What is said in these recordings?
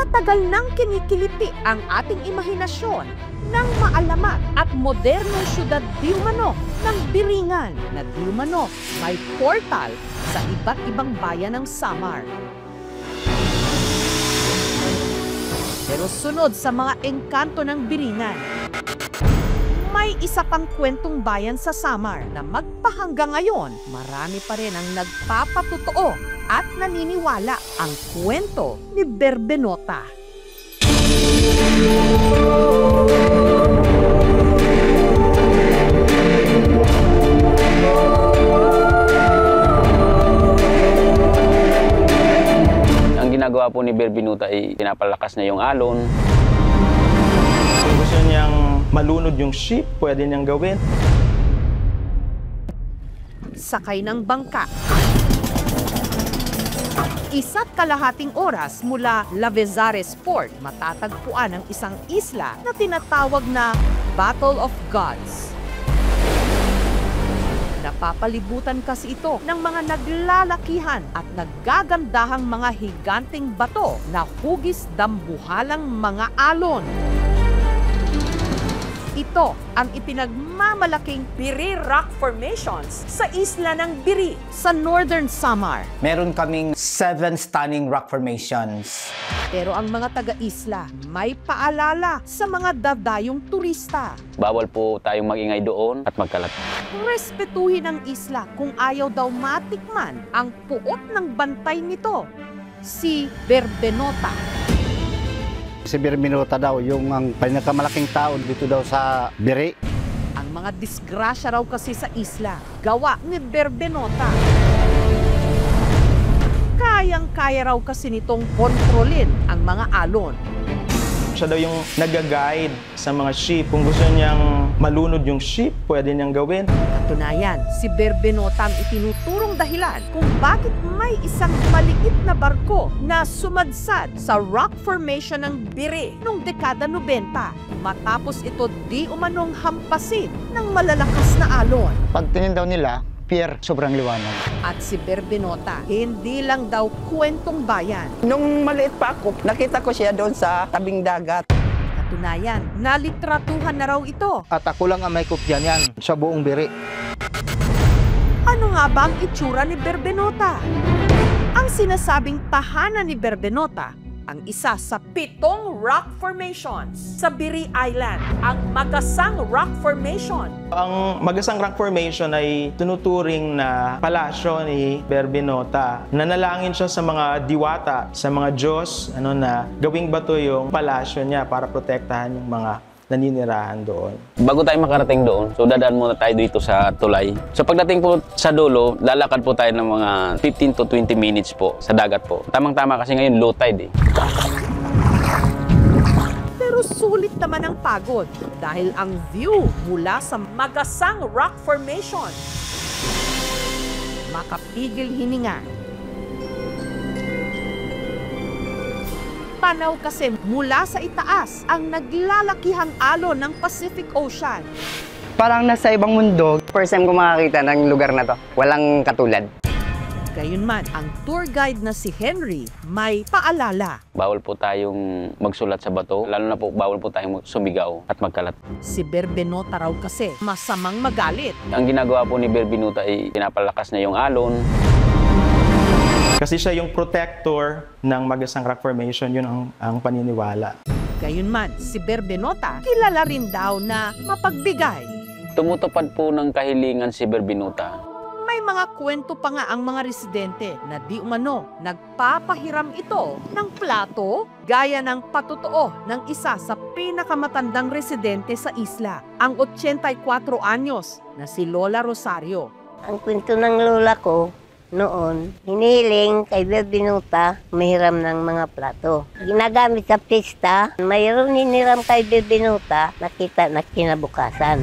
matagal nang kinikiliti ang ating imahinasyon ng maalamat at modernong syudad di umano ng Biringan na di umano may portal sa iba't ibang bayan ng Samar. Pero sunod sa mga engkanto ng Biringan, may isa pang kwentong bayan sa Samar na magpahanggang ngayon, marami pa rin ang nagpapatotoo at naniniwala ang kwento ni Berbenota. Ang ginagawa po ni Berbenota ay pinapalakas niya yung alon. Kung gusto niyang malunod yung ship, pwede niyang gawin. Sakay ng bangka. Isa't kalahating oras mula Lavezares Port, matatagpuan ang isang isla na tinatawag na Battle of Gods. Napapalibutan kasi ito ng mga naglalakihan at naggagandahang mga higanteng bato na hugis dambuhalang mga alon. Ito ang ipinagmamalaking Biri Rock Formations sa isla ng Biri sa Northern Samar. Meron kaming 7 stunning rock formations. Pero ang mga taga-isla may paalala sa mga dadayong turista. Bawal po tayong magingay doon at magkalat. Respetuhin ang isla kung ayaw daw matikman ang puot ng bantay nito, si Berbenota. Si Berbenota daw, yung ang pinakamalaking tao dito daw sa Biri. Ang mga disgrasya raw kasi sa isla, gawa ni Berbenota. Kayang-kaya raw kasi nitong kontrolin ang mga alon. Siya daw yung nag-guide sa mga ship. Kung gusto niyang malunod yung ship, pwede niyang gawin. Katunayan, si Berbenota ang itinuturong dahilan kung bakit may isang maliit na barko na sumadsad sa rock formation ng Biri noong dekada 90 matapos ito di umanong hampasin ng malalakas na alon. Pagtingin daw nila, pier, sobrang liwanag. At si Berbenota, hindi lang daw kwentong bayan. Nung maliit pa ako, nakita ko siya doon sa tabing dagat. Katunayan, nalitratuhan na raw ito. At ako lang ang may kopya niyan sa buong Biri. Ano nga ba ang itsura ni Berbenota? Ang sinasabing tahanan ni Berbenota, ang isa sa 7 rock formations sa Biri Island, ang Magasang Rock Formation. Ang Magasang Rock Formation ay tunuturing na palasyo ni Berbenota. Nanalangin siya sa mga diwata, sa mga Diyos, na gawing bato yung palasyo niya para protektahan yung mga naninirahan doon. Bago tayo makarating doon, so dadaan muna tayo dito sa tulay. So pagdating po sa dulo, lalakad po tayo ng mga 15 to 20 minutes po sa dagat po. Tamang-tama kasi ngayon low tide eh. Pero sulit naman ang pagod dahil ang view mula sa Magasang Rock Formation, makapigil hininga. Tanaw kasi mula sa itaas ang naglalakihang alon ng Pacific Ocean. Parang nasa ibang mundo. First time ko makakita ng lugar na to. Walang katulad. Gayunman, ang tour guide na si Henry may paalala. Bawal po tayong magsulat sa bato, lalo na po bawal po tayong sumigaw at magkalat. Si Berbenota raw kasi masamang magalit. Ang ginagawa po ni Berbenota ay pinapalakas niya yung alon. Kasi siya yung protector ng Magasang Rock Formation, yun ang paniniwala. Gayunman, si Berbenota kilala rin daw na mapagbigay. Tumutupad po ng kahilingan si Berbenota. May mga kwento pa nga ang mga residente na di umano nagpapahiram ito ng plato gaya ng patotoo ng isa sa pinakamatandang residente sa isla, ang 84 anyos na si Lola Rosario. Ang kwento ng lola ko, noon, hinihiling kay Berbenota mahiram ng mga plato. Ginagamit sa pista, mayroon hiniram kay Berbenota, nakita na kinabukasan.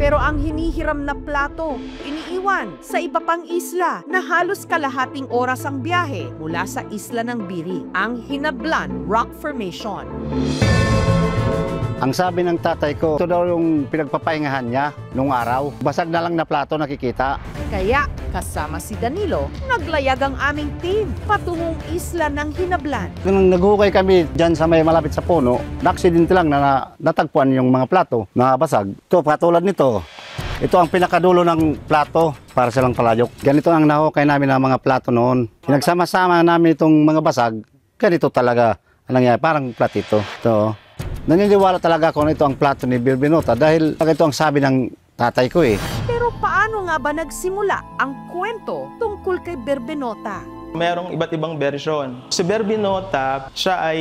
Pero ang hinihiram na plato, iniiwan sa iba pang isla na halos kalahating oras ang biyahe mula sa isla ng Biri, ang Hinablan Rock Formation. Ang sabi ng tatay ko, ito daw yung pinagpapahingahan niya nung araw. Basag na lang na plato nakikita. Kaya Kasama si Danilo, naglayag ang aming team patungong isla ng Hinablan. Nung naghukay kami dyan sa may malapit sa puno, na-aksidente lang na natagpuan yung mga plato na basag. Ito, katulad nito. Ito ang pinakadulo ng plato para silang palayok. Ganito ang nahukay namin ng mga plato noon. Pinagsama-sama namin itong mga basag. Ganito talaga ang nangyayari. Parang platito. Ito. Naniniwala talaga ako na ito ang plato ni Berbinota dahil ito ang sabi ng tatay ko eh. Pero paano nga ba nagsimula ang kwento tungkol kay Berbinota? Merong iba't ibang bersyon. Si Berbinota, siya ay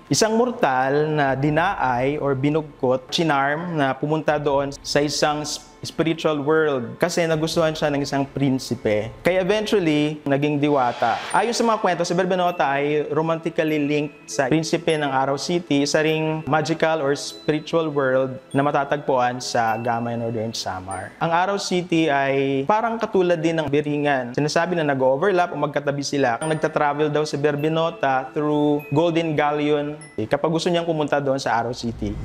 isang mortal na dinaay or binugkot, chinarm na pumunta doon sa isang spiritual world kasi nagustuhan siya ng isang prinsipe. Kaya eventually, naging diwata. Ayon sa mga kwento, si Berbinota ay romantically linked sa prinsipe ng Araw City, isa ring magical or spiritual world na matatagpuan sa Gamay Northern Samar. Ang Araw City ay parang katulad din ng Biringan. Sinasabi na nag-overlap o magkatabi sila. Ang nagta-travel daw si Berbinota through Golden Galleon kapag gusto niyang pumunta doon sa Araw City.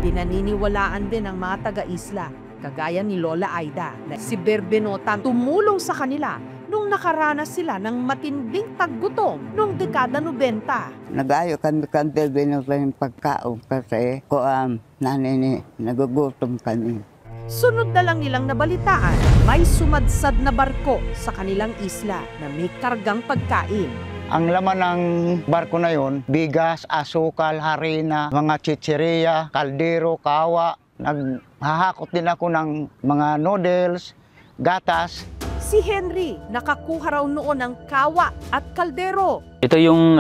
Pinaniniwalaan din ng mga taga-isla, kagaya ni Lola Aida, na si Berbinota tumulong sa kanila nung nakaranas sila ng matinding taggutom noong dekada 90. Nag-ayo kami kang Berbinota ng pagkaon kasi nanini, nagugutom kami. Sunod na lang nilang nabalitaan, may sumadsad na barko sa kanilang isla na may kargang pagkain. Ang laman ng barko na yon, bigas, asukal, harina, mga chicheria, kaldero, kawa. Naghahakot din ako ng mga noodles, gatas. Si Henry, nakakuha raw noon ng kawa at kaldero. Ito yung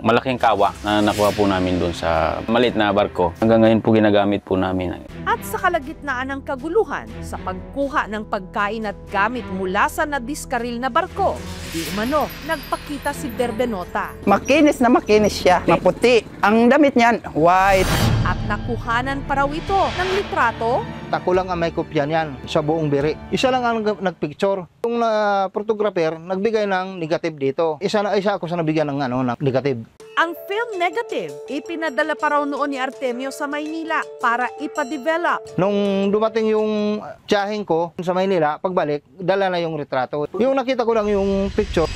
malaking kawa na nakuha po namin doon sa maliit na barko. Hanggang ngayon po ginagamit po namin. At sa kalagitnaan ng kaguluhan sa pagkuha ng pagkain at gamit mula sa nadiskaril na barko, di umano nagpakita si Berbinota. Makinis na makinis siya. Maputi. Ang damit niyan, white. At nakuhanan pa raw ito ng litrato. Ako lang ang may kopya niyan sa buong biri. Isa lang ang nagpicture. Yung photographer nagbigay ng negative dito. Isa ako sa nabigyan ng ng negative. Ang film negative, ipinadala pa raw noon ni Artemio sa Maynila para ipa-develop. Nung dumating yung tiyahing ko sa Maynila, pagbalik, dala na yung retrato. Yung nakita ko lang yung picture,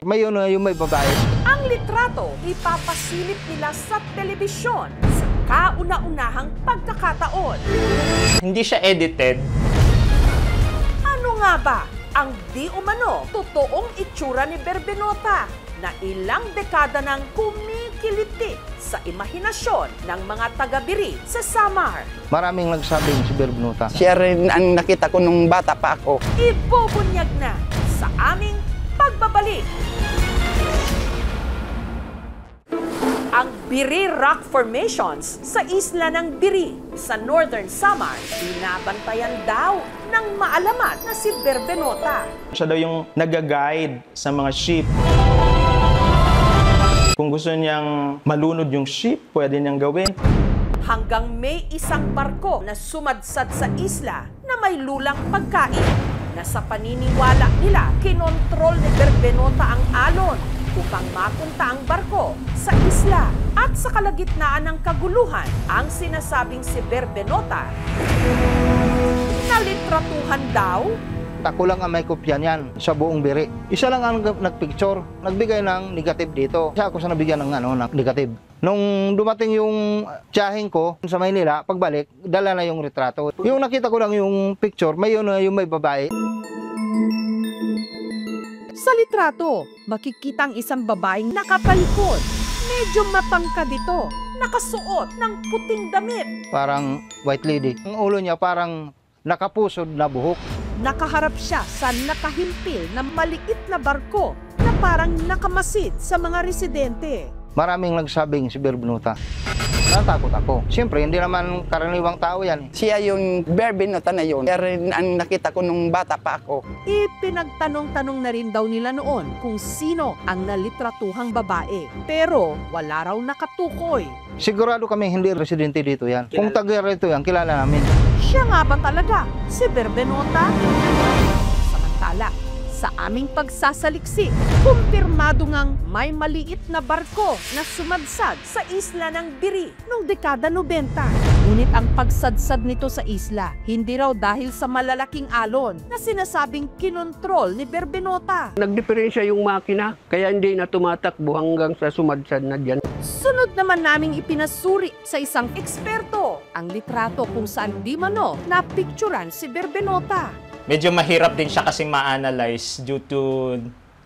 may yun yung may babae. Ang litrato, ipapasilip nila sa telebisyon sa kauna-unahang pagkakataon. Hindi siya edited. Ano nga ba ang di umano totoong itsura ni Berbinota na ilang dekada nang kumikiliti sa imahinasyon ng mga taga-Biri sa Samar? Maraming nagsabing si Berbinota. Siya rin ang nakita ko nung bata pa ako. Ibubunyag na sa aming pagbabalik. Ang Biri Rock Formations sa isla ng Biri sa Northern Samar, binabantayan daw ng maalamat na si Berbinota. Siya daw yung nag-guide sa mga ship. Kung gusto niyang malunod yung ship, pwede niyang gawin. Hanggang may isang barko na sumadsad sa isla na may lulang pagkain na sa paniniwala nila, kinontrol ni Berbinota ang alon upang mapunta ang barko sa isla. At sa kalagitnaan ng kaguluhan, ang sinasabing si Berbinota, nalitratuhan daw. Ako lang ang may kopya niyan sa buong biri. Isa lang ang nagpicture, nagbigay ng negative dito. Isa ako sa nabigyan ng ng negative. Nung dumating yung tiyahing ko sa Maynila, pagbalik, dala na yung retrato. Yung nakita ko lang yung picture, may yun yung may babae. Sa litrato, makikita ang isang babaeng nakatalikod. Medyo matangkad ito, nakasuot ng puting damit. Parang white lady. Ang ulo niya parang nakapusod na buhok. Nakaharap siya sa nakahimpil na maliit na barko na parang nakamasid sa mga residente. Maraming nagsabing si Berbinota. Natakot ako. Siyempre, hindi naman karaniwang tao yan. Siya yung Berbinota na yun. Siya rin ang nakita ko nung bata pa ako. Ipinagtanong-tanong na rin daw nila noon kung sino ang nalitratuhang babae. Pero wala raw nakatukoy. Sigurado kami hindi residente dito yan. Kung taga rito yan, kilala namin. Siya nga ba talaga si Berbinota? Samantala, sa aming pagsasaliksik, kumpirmado ngang may maliit na barko na sumadsad sa isla ng Biri noong dekada 90. Ngunit ang pagsadsad nito sa isla, hindi raw dahil sa malalaking alon na sinasabing kinontrol ni Berbinota. Nagdiferensya yung makina, kaya hindi na tumatakbo hanggang sa sumadsad na dyan. Sunod naman naming ipinasuri sa isang eksperto ang litrato kung saan di mano napicturan si Berbinota. Medyo mahirap din siya kasi ma-analyze due to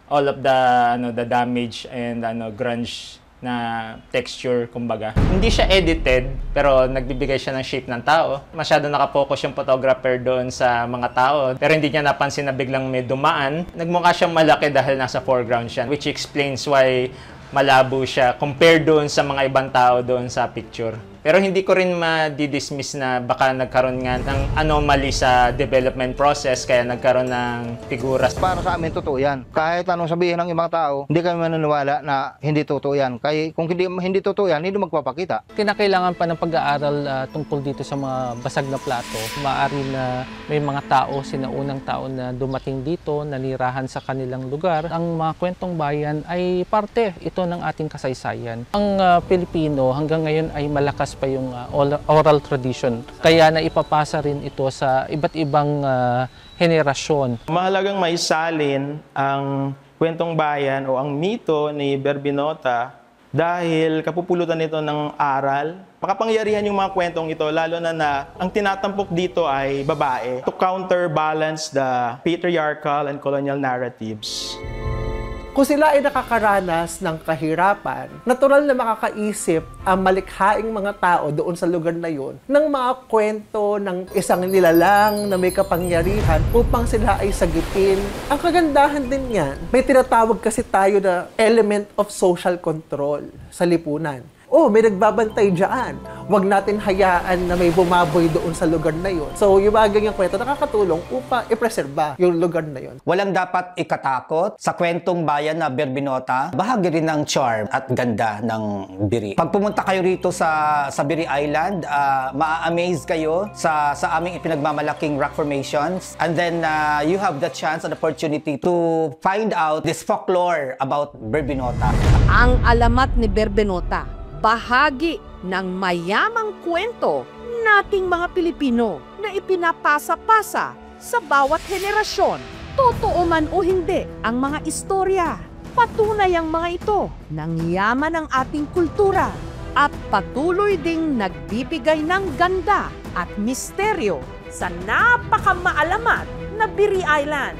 all of the damage and grunge na texture, kumbaga. Hindi siya edited, pero nagbibigay siya ng shape ng tao. Masyado nakapokus yung photographer doon sa mga tao, pero hindi niya napansin na biglang may dumaan. Nagmukha siyang malaki dahil nasa foreground siya, which explains why malabo siya compared doon sa mga ibang tao doon sa picture. Pero hindi ko rin ma-dismiss na baka nagkaroon nga ng anomaly sa development process kaya nagkaroon ng figuras. Para sa amin, totoo yan. Kahit anong sabihin ng ibang tao, hindi kami maniniwala na hindi totoo yan. Kaya kung hindi totoo yan, hindi magpapakita. Kinakailangan pa ng pag-aaral tungkol dito sa mga basag na plato. Maaari na may mga tao, sinaunang tao na dumating dito, nanirahan sa kanilang lugar. Ang mga kwentong bayan ay parte ito ng ating kasaysayan. Ang Pilipino hanggang ngayon ay malakas pa yung oral tradition. Kaya naipapasa rin ito sa iba't ibang henerasyon. Mahalagang maisalin ang kwentong bayan o ang mito ni Berbinota dahil kapupulutan nito ng aral. Makapangyarihan yung mga kwentong ito, lalo na ang tinatampok dito ay babae to counterbalance the patriarchal and colonial narratives. Kung sila ay nakakaranas ng kahirapan, natural na makakaisip ang malikhaing mga tao doon sa lugar na yun ng mga kwento ng isang nilalang na may kapangyarihan upang sila ay sagipin. Ang kagandahan din yan, may tinatawag kasi tayo na element of social control sa lipunan. Oh, may nagbabantay dyan. Huwag natin hayaan na may bumaboy doon sa lugar na yun. So, yung mga ganyang kwento nakakatulong upang ipreserba yung lugar na yun. Walang dapat ikatakot sa kwentong bayan na Berbinota. Bahagi rin ng charm at ganda ng Biri. Pag pumunta kayo rito sa Biri Island, maa-amaze kayo sa aming ipinagmamalaking rock formations. And then, you have the chance and opportunity to find out this folklore about Berbinota. Ang alamat ni Berbinota, bahagi ng mayamang kwento nating mga Pilipino na ipinapasa-pasa sa bawat henerasyon. Totoo man o hindi ang mga istorya, patunay ang mga ito ng yaman ng ating kultura at patuloy ding nagbibigay ng ganda at misteryo sa napakamaalamat na Biri Island.